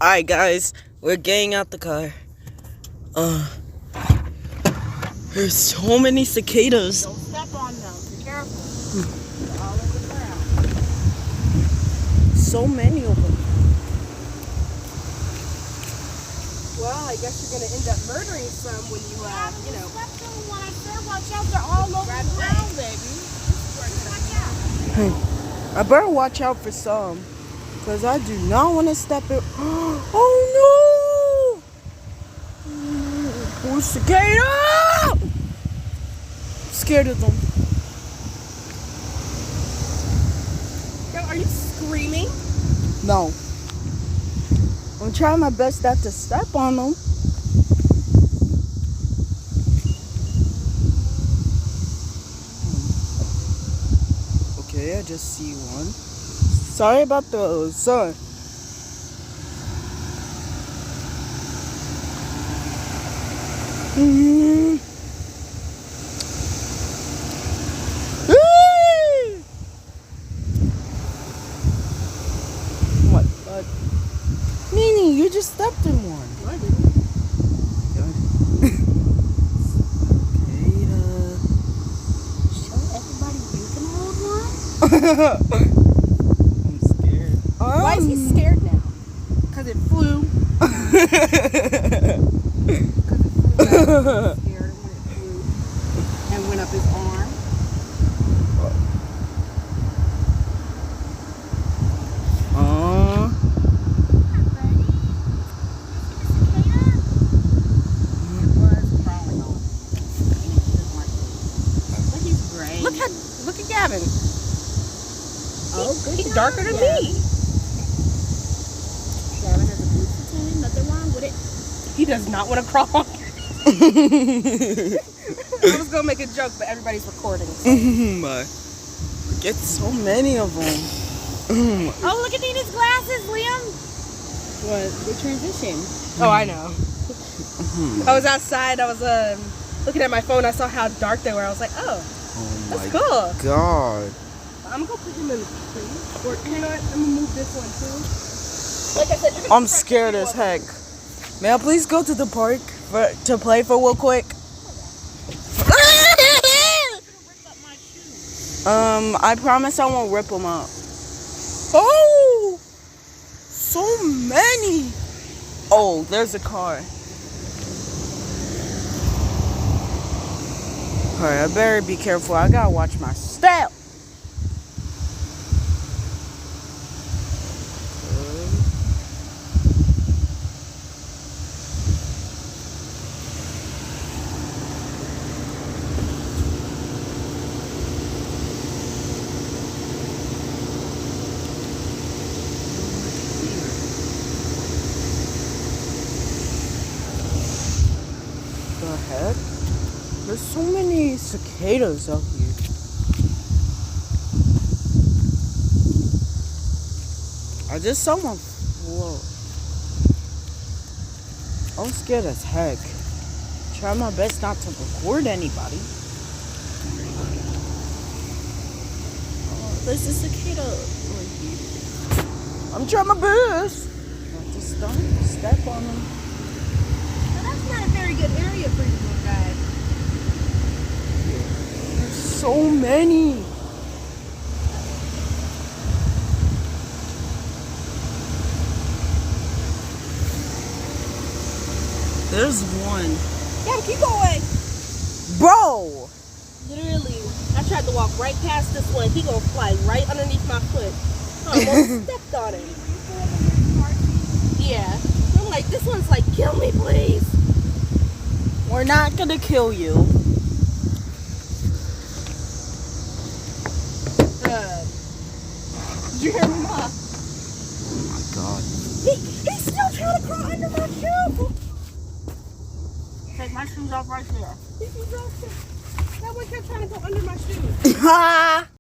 Alright guys, we're getting out the car. There's so many cicadas. Don't step on them. Be careful. They're all over the ground. So many of them. Well, I guess you're going to end up murdering some when you, you know. When I said watch out, they're all over the ground, baby. Watch out. Hey, I better watch out for some. Because I do not want to step in. Oh no! Oh, cicada! I'm scared of them. Yo, are you screaming? No. I'm trying my best not to step on them. Okay, I just see one. Sorry about the sun. What? Nene, you just stepped in one. I didn't. Show everybody you can hold one. I'm scared. Why is he scared now? Because it flew. Scared when it flew and went up his arm. Look at Gavin. Oh, good. He's darker than me. Gavin has a beautiful tan. Nothing wrong with it. He does not want to crawl. I was gonna make a joke, but everybody's recording. So. We get so many of them. Oh, look at Nina's glasses, Liam. What? Good transition. Oh, I know. I was outside. I was looking at my phone. I saw how dark they were. I was like, oh, that's cool. God. I'm gonna put him in the tree. Or you know what? I'm gonna move this one too. Like I said, you're I'm scared as heck. May I please go to the park to play for real quick? I promise I won't rip them up. Oh, so many. Oh, there's a car. Alright, I better be careful. I gotta watch my step. The heck? There's so many cicadas out here. I just saw one float. I'm scared as heck. Try my best not to record anybody. Oh, there's a cicada right here. I'm trying my best not to step on them. That's not a very good area for you, little guy. There's so many. There's one. Yeah, keep going. Bro! Literally, I tried to walk right past this one. He gonna fly right underneath my foot. I almost stepped on him. Yeah. I'm like, this one's like, kill me, please. We're not gonna kill you. Did you hear me, Ma? Oh my God. He's still trying to crawl under my shoe. Take my shoes off right there. That one kept trying to go under my shoes.